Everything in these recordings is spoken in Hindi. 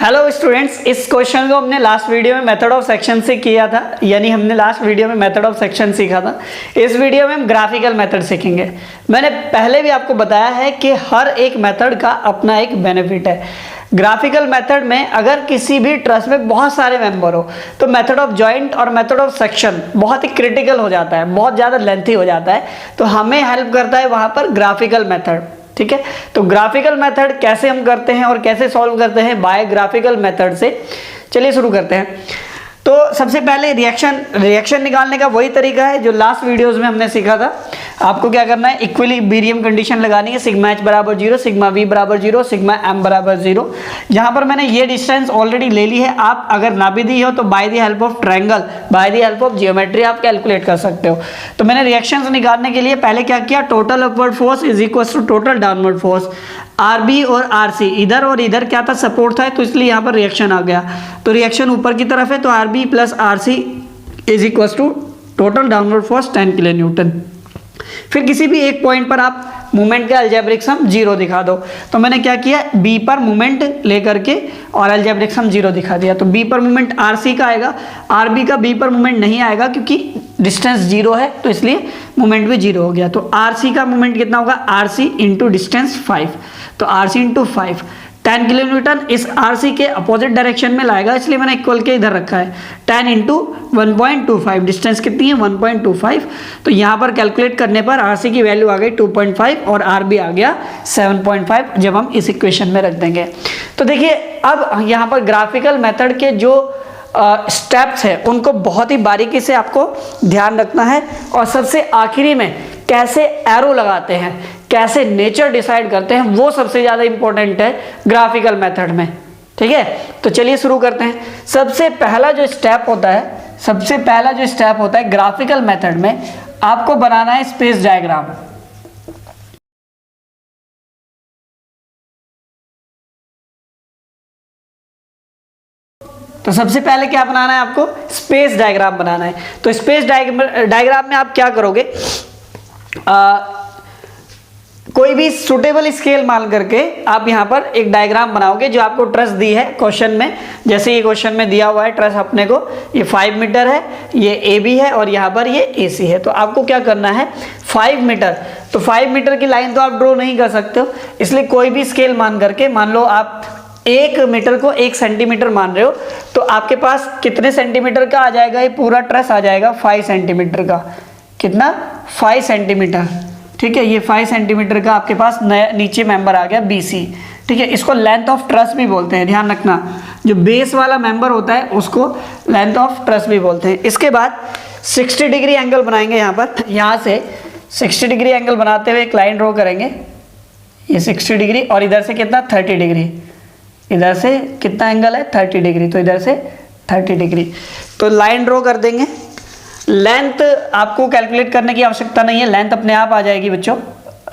हेलो स्टूडेंट्स, इस क्वेश्चन को हमने लास्ट वीडियो में मेथड ऑफ सेक्शन से किया था, यानी हमने लास्ट वीडियो में मेथड ऑफ सेक्शन सीखा था। इस वीडियो में हम ग्राफिकल मेथड सीखेंगे। मैंने पहले भी आपको बताया है कि हर एक मेथड का अपना एक बेनिफिट है। ग्राफिकल मेथड में अगर किसी भी ट्रस्ट में बहुत सारे मेंबर हो तो मेथड ऑफ जॉइंट और मेथड ऑफ सेक्शन बहुत ही क्रिटिकल हो जाता है, बहुत ज़्यादा लेंथी हो जाता है। तो हमें हेल्प करता है वहाँ पर ग्राफिकल मेथड। ठीक है, तो ग्राफिकल मेथड कैसे हम करते हैं और कैसे सॉल्व करते हैं बाय ग्राफिकल मेथड से। चलिए शुरू करते हैं। तो सबसे पहले रिएक्शन निकालने का वही तरीका है जो लास्ट वीडियोस में हमने सीखा था। आपको क्या करना है, इक्विलिब्रियम कंडीशन लगानी है, सिग्मा एच बराबर 0, सिग्मा वी बराबर 0, सिग्मा एम बराबर 0। यहाँ पर मैंने ये डिस्टेंस ऑलरेडी ले ली है। आप अगर ना भी दी हो तो by the help of triangle, by the help of geometry आप कैलकुलेट कर सकते हो। तो मैंने रिएक्शंस निकालने के लिए पहले क्या किया, total upward force is equal to total downward force. RB और आरसी इधर और इधर क्या था, सपोर्ट था, तो इसलिए यहाँ पर रिएक्शन आ गया। तो रिएक्शन ऊपर की तरफ है, तो RB plus RC is equal to total downward force 10 kilo newton. फिर किसी भी एक पॉइंट पर आप मोमेंट का अलजेब्रिक सम 0 दिखा दो। तो मैंने क्या किया, बी पर मोमेंट लेकर के और अलजेब्रिक सम 0 दिखा दिया। तो बी पर मोमेंट आरसी का आएगा, आरबी का बी पर मोमेंट नहीं आएगा क्योंकि डिस्टेंस 0 है, तो इसलिए मोमेंट भी 0 हो गया। तो आरसी का मोमेंट कितना होगा, आरसी इंटू डिस्टेंस 5, तो आरसी इंटू 5 10 किलो न्यूटन इस आरसी के अपोजिट डायरेक्शन में लाएगा, इसलिए मैंने इक्वल के इधर रखा है। 10 इंटू 1.25, डिस्टेंस कितनी है 1.25। तो यहाँ पर कैलकुलेट करने पर आरसी की वैल्यू आ गई 2.5 और आरबी आ गया 7.5 जब हम इस इक्वेशन में रख देंगे। तो देखिए अब यहाँ पर ग्राफिकल मेथड के जो स्टेप्स है उनको बहुत ही बारीकी से आपको ध्यान रखना है। और सबसे आखिरी में कैसे एरो लगाते हैं, कैसे नेचर डिसाइड करते हैं, वो सबसे ज़्यादा इंपॉर्टेंट है ग्राफिकल मेथड में। ठीक है, तो चलिए शुरू करते हैं। सबसे पहला जो स्टेप होता है ग्राफिकल मेथड में, आपको बनाना है स्पेस डायग्राम। तो सबसे पहले क्या बनाना है, आपको स्पेस डायग्राम बनाना है। तो स्पेस डायग्राम में आप क्या करोगे, कोई भी सुटेबल स्केल मान करके आप यहाँ पर एक डायग्राम बनाओगे जो आपको ट्रस दी है क्वेश्चन में। जैसे ये क्वेश्चन में दिया हुआ है ट्रस अपने को, ये 5 मीटर है, ये ए बी है और यहाँ पर ये ए सी है। तो आपको क्या करना है, 5 मीटर, तो 5 मीटर की लाइन तो आप ड्रॉ नहीं कर सकते हो, इसलिए कोई भी स्केल मान करके, मान लो आप 1 मीटर को 1 सेंटीमीटर मान रहे हो, तो आपके पास कितने सेंटीमीटर का आ जाएगा, ये पूरा ट्रस आ जाएगा 5 सेंटीमीटर का। कितना, 5 सेंटीमीटर। ठीक है, ये 5 सेंटीमीटर का आपके पास नया नीचे मेंबर आ गया BC। ठीक है, इसको लेंथ ऑफ ट्रस भी बोलते हैं, ध्यान रखना। जो बेस वाला मेंबर होता है उसको लेंथ ऑफ ट्रस भी बोलते हैं। इसके बाद 60 डिग्री एंगल बनाएंगे। यहाँ पर, यहाँ से 60 डिग्री एंगल बनाते हुए एक लाइन ड्रॉ करेंगे, ये 60 डिग्री, और इधर से कितना 30 डिग्री, इधर से कितना एंगल है 30 डिग्री, तो इधर से 30 डिग्री। तो लाइन ड्रॉ कर देंगे। लेंथ आपको कैलकुलेट करने की आवश्यकता नहीं है, लेंथ अपने आप आ जाएगी बच्चों।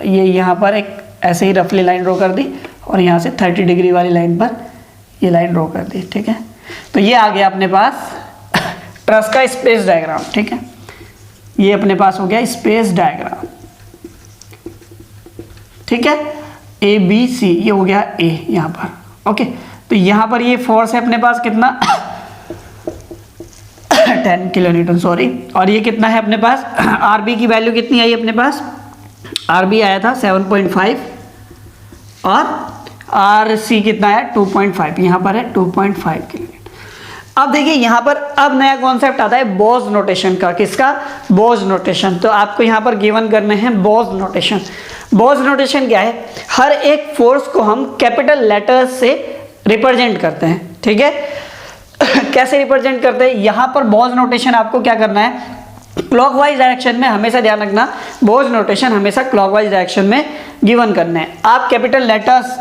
ये यहाँ पर एक ऐसे ही रफली लाइन ड्रॉ कर दी और यहाँ से 30 डिग्री वाली लाइन पर ये लाइन ड्रॉ कर दी। ठीक है, तो ये आ गया अपने पास ट्रस का स्पेस डायग्राम। ठीक है, ये अपने पास हो गया स्पेस डायग्राम। ठीक है, ABC ये हो गया A यहाँ पर। ओके, तो यहाँ पर ये फोर्स है अपने पास कितना 10 किलो न्यूटन, सॉरी। और ये कितना है अपने पास, आरबी की वैल्यू कितनी आई अपने पास, आरबी आया था 7.5 और आरसी कितना है 2.5, यहाँ पर है 2.5 किलो न्यूटन। अब देखिए यहाँ पर अब नया कॉन्सेप्ट आता है बोज नोटेशन का। किसका, बोज नोटेशन। तो आपको यहाँ पर गिवन करने हैं बोज नोटेशन। बोज नोटेशन क्या है, हर एक फोर्स को हम कैपिटल लेटर्स से रिप्रेजेंट करते हैं। ठीक है, कैसे रिप्रेजेंट करते हैं, यहाँ पर बोज नोटेशन आपको क्या करना है, क्लॉकवाइज डायरेक्शन में हमेशा ध्यान रखना, बोज नोटेशन हमेशा क्लॉकवाइज डायरेक्शन में गिवन करना है। आप कैपिटल लेटर्स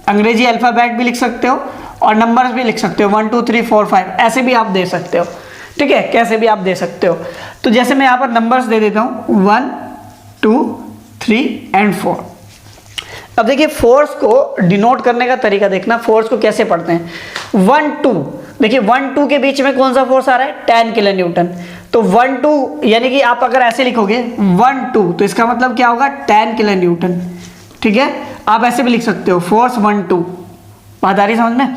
अंग्रेजी अल्फाबेट भी लिख सकते हो और नंबर्स भी लिख सकते हो, 1 2 3 4 5 ऐसे भी आप दे सकते हो। ठीक है, कैसे भी आप दे सकते हो। तो जैसे मैं यहाँ पर नंबर्स दे देता हूँ 1 2 3 एंड 4। अब देखिए फोर्स को डिनोट करने का तरीका देखना, फोर्स को कैसे पढ़ते हैं। 1 2, देखिए 1 2 के बीच में कौन सा फोर्स आ रहा है, 10 किलो न्यूटन। तो 1 2 यानी कि आप अगर ऐसे लिखोगे 1 2 तो इसका मतलब क्या होगा 10 किलो न्यूटन। ठीक है, आप ऐसे भी लिख सकते हो फोर्स 1 2, बात आ रही समझ में।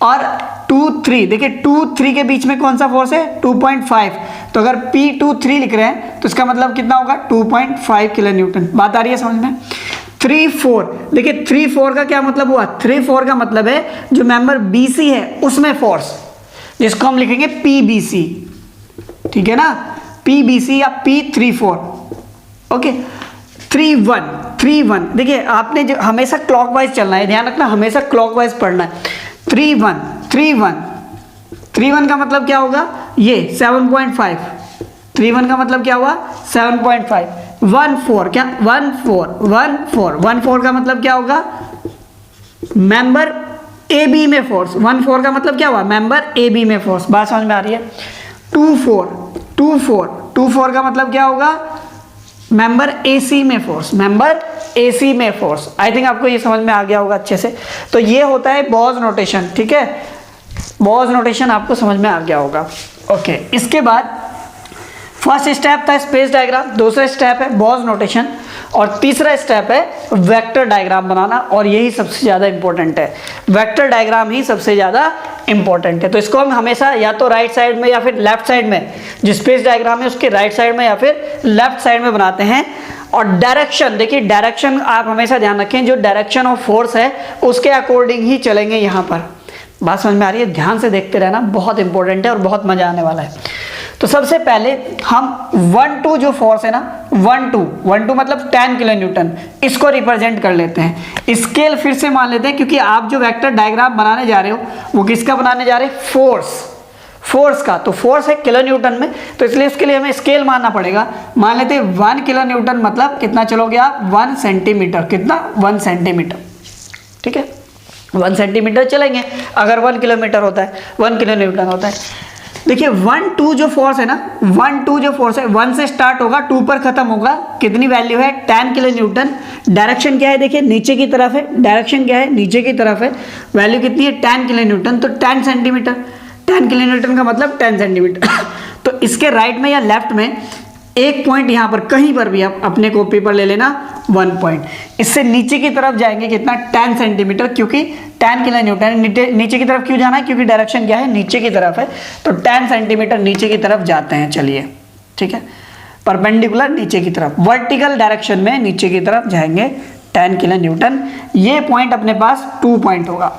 और 2 3, देखिए 2 3 के बीच में कौन सा फोर्स है 2.5, तो अगर P2 3 लिख रहे हैं तो इसका मतलब कितना होगा 2.5 किलो न्यूटन। बात आ रही है समझ में। 3 4, देखिए 3 4 का क्या मतलब हुआ, 3 4 का मतलब है जो मेंबर BC है उसमें फोर्स, जिसको हम लिखेंगे PBC, ठीक है ना, PBC या P34, ओके। 3 1, देखिए आपने जो हमेशा क्लॉकवाइज चलना है, ध्यान रखना, हमेशा क्लॉकवाइज पढ़ना है। 3 1 का मतलब क्या होगा, ये 7.5, 3 1 का मतलब क्या हुआ 7.5। 1 4 क्या 1 4 का मतलब क्या होगा, मेंबर AB में फोर्स। 1 4 का मतलब क्या हुआ, मेंबर AB में फोर्स। बात समझ में आ रही है। 2 4 का मतलब क्या होगा, मेंबर AC में फोर्स, मेंबर AC में फोर्स। आई थिंक आपको ये समझ में आ गया होगा अच्छे से। तो ये होता है बॉज नोटेशन, ठीक है, बॉज नोटेशन आपको समझ में आ गया होगा, ओके। इसके बाद फर्स्ट स्टेप था स्पेस डायग्राम, दूसरा स्टेप है बॉज नोटेशन, और तीसरा स्टेप है वेक्टर डायग्राम बनाना, और यही सबसे ज़्यादा इंपॉर्टेंट है। वेक्टर डायग्राम ही सबसे ज़्यादा इंपॉर्टेंट है। तो इसको हम हमेशा या तो राइट साइड में या फिर लेफ्ट साइड में, जो स्पेस डायग्राम है उसके राइट साइड में या फिर लेफ्ट साइड में बनाते हैं। और डायरेक्शन, देखिए डायरेक्शन आप हमेशा ध्यान रखें, जो डायरेक्शन ऑफ फोर्स है उसके अकॉर्डिंग ही चलेंगे यहाँ पर। बात समझ में आ रही है, ध्यान से देखते रहना, बहुत इंपॉर्टेंट है और बहुत मजा आने वाला है। तो सबसे पहले हम 1 2 जो फोर्स है ना, 1 2 मतलब 10 किलो न्यूटन, इसको रिप्रेजेंट कर लेते हैं। स्केल फिर से मान लेते हैं, क्योंकि आप जो वेक्टर डायग्राम बनाने जा रहे हो वो किसका बनाने जा रहे हैं, फोर्स का। तो फोर्स है किलो न्यूटन में, तो इसलिए उसके लिए हमें स्केल मानना पड़ेगा। मान लेते हैं 1 किलो न्यूटन मतलब कितना चलोगे आप, 1 सेंटीमीटर, कितना 1 सेंटीमीटर, ठीक है, 1 सेंटीमीटर चलेंगे। अगर 1 किलोमीटर होता है, 1 किलो न्यूटन होता है। देखिए 1 2 जो फोर्स है ना, 1 2 जो फोर्स है 1 से स्टार्ट होगा, 2 पर खत्म होगा। कितनी वैल्यू है 10 किलो न्यूटन। डायरेक्शन क्या है, देखिए नीचे की तरफ है, डायरेक्शन क्या है, नीचे की तरफ है। वैल्यू कितनी है 10 किलो न्यूटन, तो 10 सेंटीमीटर, 10 किलो न्यूटन का मतलब 10 सेंटीमीटर। तो इसके राइट में या लेफ्ट में एक पॉइंट यहाँ पर कहीं पर भी आप अपने कॉपी पर ले लेना 1 पॉइंट। इससे नीचे की तरफ जाएंगे कितना 10 सेंटीमीटर, क्योंकि 10 किलो न्यूटन। नीचे की तरफ क्यों जाना है, क्योंकि डायरेक्शन क्या है, नीचे की तरफ है, तो 10 सेंटीमीटर नीचे की तरफ जाते हैं। चलिए ठीक है, परपेंडिकुलर नीचे की तरफ, वर्टिकल डायरेक्शन में नीचे की तरफ जाएंगे 10 किलो न्यूटन। ये पॉइंट अपने पास 2 पॉइंट होगा।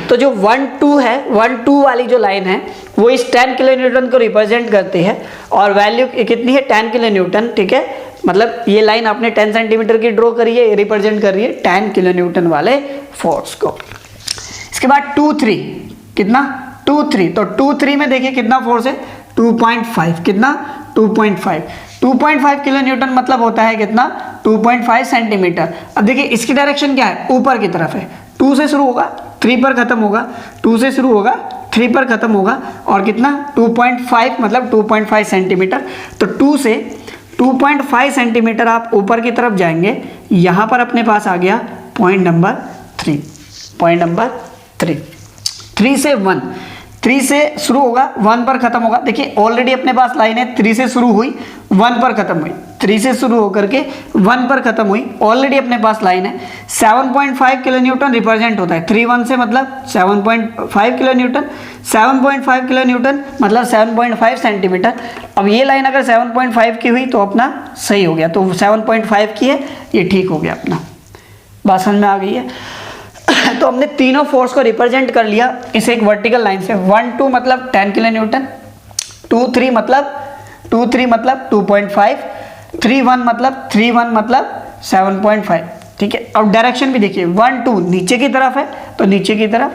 तो जो 1 2 है, 1 2 वाली जो लाइन है वो इस 10 किलो न्यूटन को रिप्रेजेंट करती है, और वैल्यू कितनी है 10 किलो न्यूटन, ठीक है। मतलब ये लाइन आपने 10 सेंटीमीटर की ड्रॉ करी है, रिप्रेजेंट कर रही है 10 किलो न्यूटन वाले फोर्स को। इसके बाद 2 3, कितना 2 3, तो 2 3 में देखिए कितना फोर्स है 2.5, कितना 2.5 किलो न्यूटन मतलब होता है कितना 2.5 सेंटीमीटर। अब देखिए इसकी डायरेक्शन क्या है, ऊपर की तरफ है, 2 से शुरू होगा 3 पर खत्म होगा, 2 से शुरू होगा 3 पर खत्म होगा, और कितना 2.5 मतलब 2.5 सेंटीमीटर। तो 2 से 2.5 सेंटीमीटर आप ऊपर की तरफ जाएंगे। यहाँ पर अपने पास आ गया पॉइंट नंबर 3, पॉइंट नंबर 3। 3 से 1, 3 से शुरू होगा 1 पर खत्म होगा। देखिए ऑलरेडी अपने पास लाइन है, 3 से शुरू हुई 1 पर खत्म हुई, 3 से शुरू होकर के 1 पर खत्म हुई, ऑलरेडी अपने पास लाइन है। 7.5 किलो न्यूटन रिप्रेजेंट होता है, 3 1 से मतलब 7.5 किलो न्यूटन, 7.5 किलो न्यूटन मतलब 7.5 सेंटीमीटर। अब ये लाइन अगर 7.5 की हुई तो अपना सही हो गया, तो 7.5 की है, ये ठीक हो गया अपना। बात समझ में आ गई है। तो हमने तीनों फोर्स को रिप्रेजेंट कर लिया इस एक वर्टिकल लाइन से। 1 2 मतलब 10 किलो न्यूटन, 2 3 मतलब 2.5, 3 1 मतलब 7.5, ठीक है। और डायरेक्शन भी देखिए 1 2 नीचे की तरफ है तो नीचे की तरफ,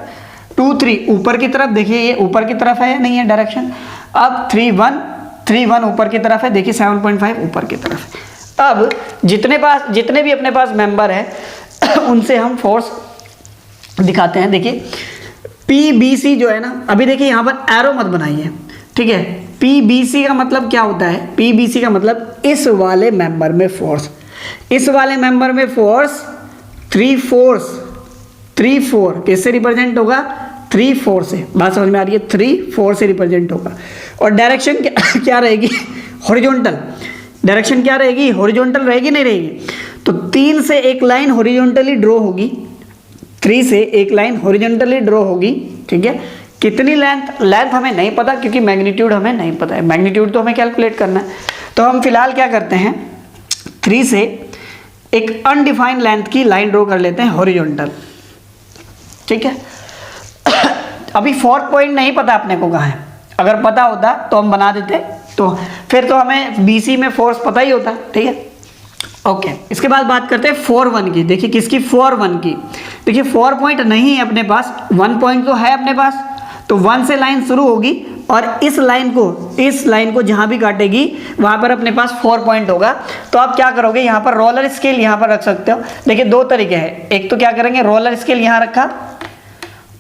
2 3 ऊपर की तरफ, देखिए ये ऊपर की तरफ है या नहीं है डायरेक्शन। अब 3 1 ऊपर की तरफ है, देखिए 7.5 ऊपर की तरफ। अब जितने भी अपने पास मेंबर है उनसे हम फोर्स दिखाते हैं। देखिए PBC जो है ना, अभी देखिए यहाँ पर एरो मत बनाइए, ठीक है। PBC का मतलब क्या होता है, PBC का मतलब इस वाले मेंबर में फोर्स, इस वाले मेंबर में फोर्स 3 4 किससे रिप्रेजेंट होगा, 3 4 से। बात समझ में आ रही है, 3 4 से रिप्रेजेंट होगा। और डायरेक्शन क्या रहेगी, हॉरिजॉन्टल। डायरेक्शन क्या रहेगी, हॉरिजॉन्टल रहेगी नहीं रहेगी। तो 3 से एक लाइन हॉरिजॉन्टली ड्रॉ होगी, 3 से एक लाइन हॉरिजॉन्टली ड्रॉ होगी, ठीक है। कितनी लेंथ हमें नहीं पता, क्योंकि मैग्नीट्यूड हमें नहीं पता है, मैग्नीट्यूड तो हमें कैलकुलेट करना है। तो हम फिलहाल क्या करते हैं, 3 से एक अनडिफाइंड लेंथ की लाइन ड्रॉ कर लेते हैं हॉरिजॉन्टल, ठीक है। अभी 4 पॉइंट नहीं पता अपने को कहाँ है, अगर पता होता तो हम बना देते, तो फिर तो हमें BC में फोर्स पता ही होता, ठीक है। ओके, इसके बाद बात करते हैं 4-1 की। देखिए किसकी, 4-1 की। देखिए 4 पॉइंट नहीं है अपने पास, 1 पॉइंट तो है अपने पास, तो 1 से लाइन शुरू होगी और इस लाइन को जहां भी काटेगी वहां पर अपने पास 4 पॉइंट होगा। तो आप क्या करोगे, यहाँ पर रोलर स्केल यहाँ पर रख सकते हो। देखिए 2 तरीके हैं, एक तो क्या करेंगे, रोलर स्केल यहाँ रखा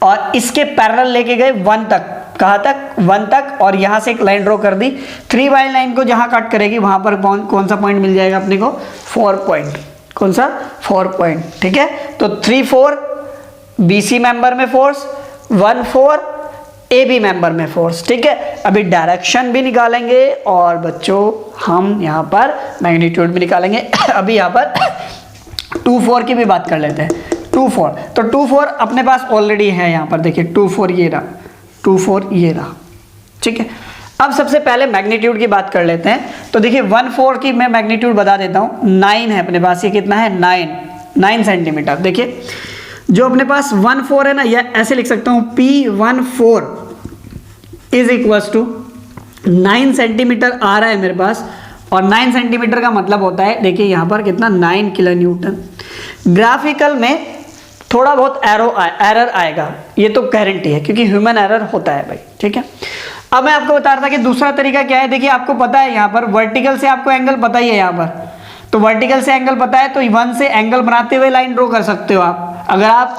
और इसके पैरेलल लेके गए 1 तक, कहाँ तक, 1 तक, और यहाँ से एक लाइन ड्रॉ कर दी। 3 वाली लाइन को जहाँ कट करेगी वहां पर कौन सा पॉइंट मिल जाएगा अपने को, 4 पॉइंट। कौन सा, 4 पॉइंट, ठीक है। तो 3-4 BC मेंबर में फोर्स, 1-4 AB मेंबर में फोर्स, ठीक है। अभी डायरेक्शन भी निकालेंगे और बच्चों हम यहाँ पर मैग्नीट्यूड भी निकालेंगे। अभी यहाँ पर 2-4 की भी बात कर लेते हैं। 2-4, तो 2-4 अपने पास ऑलरेडी है यहाँ पर, देखिए 2-4 ये रहा, 2-4 ये रहा, ठीक है। अब सबसे पहले मैग्नीट्यूड की बात कर लेते हैं। तो देखिए 1-4 की मैं मैग्नीट्यूड बता देता हूँ, 9 है अपने पास। ये कितना है, 9 सेंटीमीटर। देखिए जो अपने पास 1-4 है ना, यह ऐसे लिख सकता हूँ, P14 is equals to 9 centimetre आ रहा है मेरे पास, और 9 सेंटीमीटर का मतलब होता है, देखिए यहाँ पर कितना, 9 किलो न्यूटन। ग्राफिकल में थोड़ा बहुत एरर आएगा, ये तो गारंटी है, क्योंकि ह्यूमन एरर होता है भाई, ठीक है। अब मैं आपको बता रहा था कि दूसरा तरीका क्या है। देखिए आपको पता है यहाँ पर वर्टिकल से आपको एंगल पता ही है, यहाँ पर तो वर्टिकल से एंगल पता है, तो 1 से एंगल बनाते हुए लाइन ड्रॉ कर सकते हो आप। अगर आप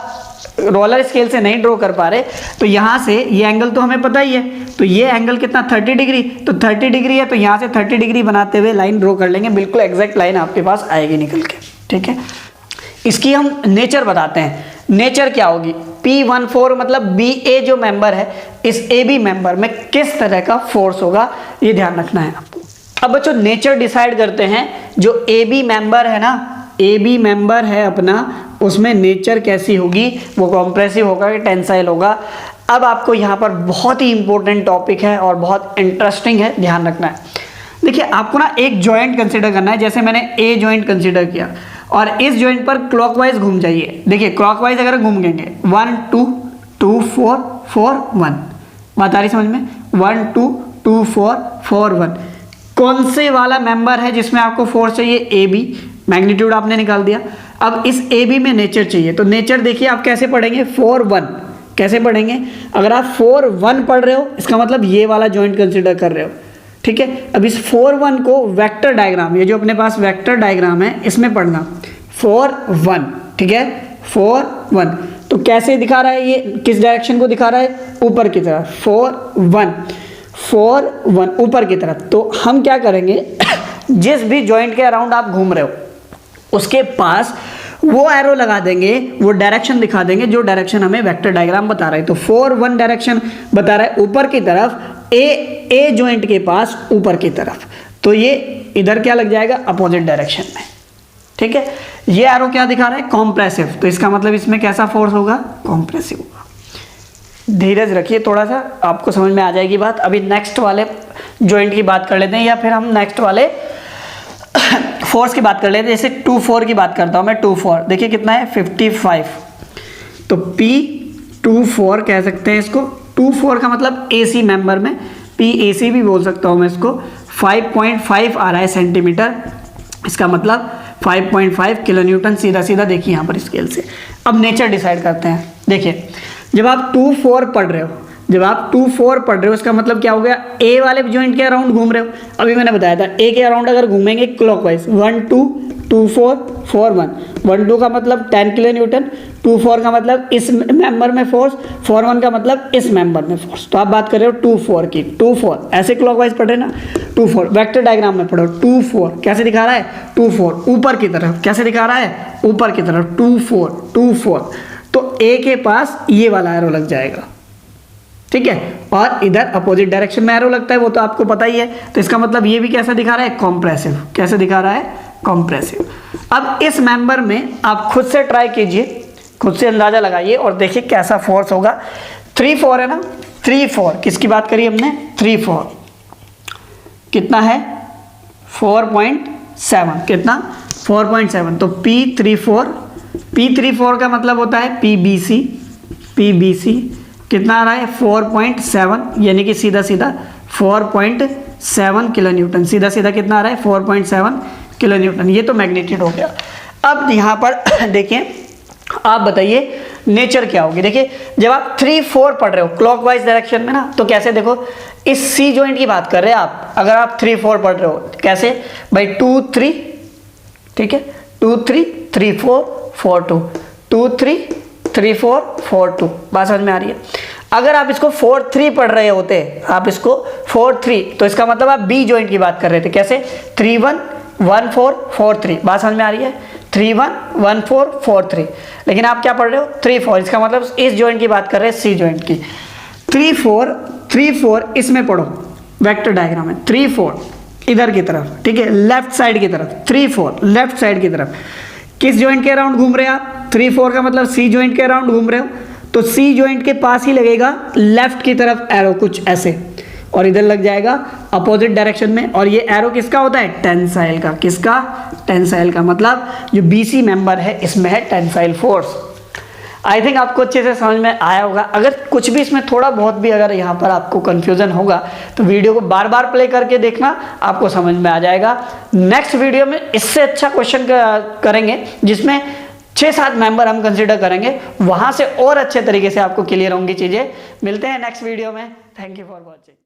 रोलर स्केल से नहीं ड्रॉ कर पा रहे, तो यहाँ से ये एंगल तो हमें पता ही है, तो ये एंगल कितना, 30 डिग्री, तो 30 डिग्री है, तो यहाँ से 30 डिग्री बनाते हुए लाइन ड्रॉ कर लेंगे, बिल्कुल एग्जैक्ट लाइन आपके पास आएगी निकल के, ठीक है। इसकी हम नेचर बताते हैं। नेचर क्या होगी, P14 मतलब BA जो मेंबर है, इस AB मेंबर में किस तरह का फोर्स होगा, ये ध्यान रखना है आपको। अब बच्चों नेचर डिसाइड करते हैं, जो AB मेंबर है ना, AB मेंबर है अपना, उसमें नेचर कैसी होगी, वो कॉम्प्रेसिव होगा कि टेंसाइल होगा। अब आपको यहाँ पर बहुत ही इंपॉर्टेंट टॉपिक है और बहुत इंटरेस्टिंग है, ध्यान रखना है। देखिए आपको ना एक जॉइंट कंसिडर करना है, जैसे मैंने A जॉइंट कंसिडर किया, और इस जॉइंट पर क्लॉकवाइज घूम जाइए। देखिए क्लॉकवाइज अगर घूमेंगे 1 2 2 4 4 1, बात आ रही समझ में, 1 2 2 4 4 1, कौन से वाला मेंबर है जिसमें आपको फोर्स चाहिए, AB, मैग्नीट्यूड आपने निकाल दिया। अब इस AB में नेचर चाहिए, तो नेचर देखिए आप कैसे पढ़ेंगे, 4-1 कैसे पढ़ेंगे। अगर आप 4-1 पढ़ रहे हो, इसका मतलब ये वाला जॉइंट कंसिडर कर रहे हो, ठीक है। अब इस 4-1 को वेक्टर डायग्राम, ये जो अपने पास वेक्टर डायग्राम है, इसमें पढ़ना 4-1, ठीक है, 4-1। तो कैसे दिखा रहा है, ये किस डायरेक्शन को दिखा रहा है, ऊपर की तरफ, 4-1 ऊपर की तरफ। तो हम क्या करेंगे, जिस भी जॉइंट के अराउंड आप घूम रहे हो उसके पास वो एरो लगा देंगे, वो डायरेक्शन दिखा देंगे जो डायरेक्शन हमें वेक्टर डायग्राम बता रहा है। तो 4-1 डायरेक्शन बता रहा है ऊपर की तरफ, ए जॉइंट के पास ऊपर की तरफ, तो ये इधर क्या लग जाएगा, अपोजिट डायरेक्शन में, ठीक है। ये एरो क्या दिखा रहा है, कॉम्प्रेसिव, तो इसका मतलब इसमें कैसा फोर्स होगा, कॉम्प्रेसिव होगा। धीरज रखिए थोड़ा सा, आपको समझ में आ जाएगी बात। अभी नेक्स्ट वाले जॉइंट की बात कर लेते हैं, या फिर हम नेक्स्ट वाले फोर्स की बात कर लेते हैं। जैसे 2-4 की बात करता हूं मैं, 2-4 देखिए कितना है, 55, तो P24 कह सकते हैं इसको। 2-4 का मतलब AC मेंबर में, PAC भी बोल सकता हूं मैं इसको। 5.5 आ रहा है सेंटीमीटर, इसका मतलब 5.5 किलो न्यूटन, सीधा सीधा देखिए यहाँ पर स्केल से। अब नेचर डिसाइड करते हैं। देखिए जब आप 2-4 पढ़ रहे हो, इसका मतलब क्या हो गया, ए वाले जॉइंट के अराउंड घूम रहे हो। अभी मैंने बताया था ए के अराउंड अगर घूमेंगे क्लॉकवाइज, 1 2 2 4 4 1, 1 2 का मतलब 10 किलो न्यूटन, 2 4 का मतलब इस मेंबर में फोर्स, 4 1 का मतलब इस मेंबर में फोर्स। तो आप बात कर रहे हो 2-4 की, 2-4 ऐसे क्लॉकवाइज पढ़ रहे ना, 2-4 वेक्टर डायग्राम में पढ़ो। 2-4 कैसे दिखा रहा है, 2-4 ऊपर की तरफ, कैसे दिखा रहा है, ऊपर की तरफ, 2-4 तो ए के पास ये वाला एरो लग जाएगा, ठीक है, और इधर अपोजिट डायरेक्शन में एरो लगता है, वो तो आपको पता ही है। तो इसका मतलब ये भी कैसा दिखा रहा है, कॉम्प्रेसिव, कैसे दिखा रहा है, कॉम्प्रेसिव। अब इस मेंबर में आप खुद से ट्राई कीजिए, खुद से अंदाज़ा लगाइए और देखिए कैसा फोर्स होगा। 3-4 है ना, 3-4 किसकी बात करी हमने, 3-4 कितना है 4.7, कितना 4.7, तो P34 का मतलब होता है PBC कितना आ रहा है 4.7, यानी कि सीधा सीधा 4.7 किलो न्यूटन, सीधा सीधा कितना आ रहा है 4.7 किलो न्यूटन। ये तो मैग्नीट्यूड हो गया। अब यहाँ पर देखिए, आप बताइए नेचर क्या होगी। देखिए जब आप 3-4 पढ़ रहे हो क्लॉकवाइज डायरेक्शन में ना, तो कैसे देखो, इस सी जॉइंट की बात कर रहे हैं आप। अगर आप 3-4 पढ़ रहे हो कैसे भाई, 2-3, ठीक है, 2-3 3-4 4-2, 2-3 3-4 4-2, बात समझ में आ रही है। अगर आप इसको 4-3 पढ़ रहे होते, आप इसको 4-3, तो इसका मतलब आप बी जॉइंट की बात कर रहे थे, कैसे 3-1 1-4 4-3, बात समझ में आ रही है, 3-1 1-4 4-3। लेकिन आप क्या पढ़ रहे हो 3-4, इसका मतलब इस जॉइंट की बात कर रहे हैं, सी जॉइंट की। 3-4 इसमें पढ़ो, वेक्टर डायग्राम है 3-4 इधर की तरफ, ठीक है, लेफ्ट साइड की तरफ, 3-4 लेफ्ट साइड की तरफ। किस जॉइंट के अराउंड घूम रहे हैं आप, 3-4 का मतलब सी जॉइंट के अराउंड घूम रहे हो, तो सी जॉइंट के पास ही लगेगा लेफ्ट की तरफ एरो कुछ ऐसे, और इधर लग जाएगा अपोजिट डायरेक्शन में। और ये एरो किसका होता है, टेंसाइल का। किसका, टेंसाइल का, मतलब जो बीसी मेंबर है इसमें है टेंसाइल फोर्स। आई थिंक आपको अच्छे से समझ में आया होगा। अगर कुछ भी इसमें थोड़ा बहुत भी अगर यहाँ पर आपको कंफ्यूजन होगा तो वीडियो को बार बार प्ले करके देखना, आपको समझ में आ जाएगा। नेक्स्ट वीडियो में इससे अच्छा क्वेश्चन करेंगे जिसमें 6-7 मेंबर हम कंसिडर करेंगे, वहां से और अच्छे तरीके से आपको क्लियर होंगी चीजें। मिलते हैं नेक्स्ट वीडियो में। Thank you for watching.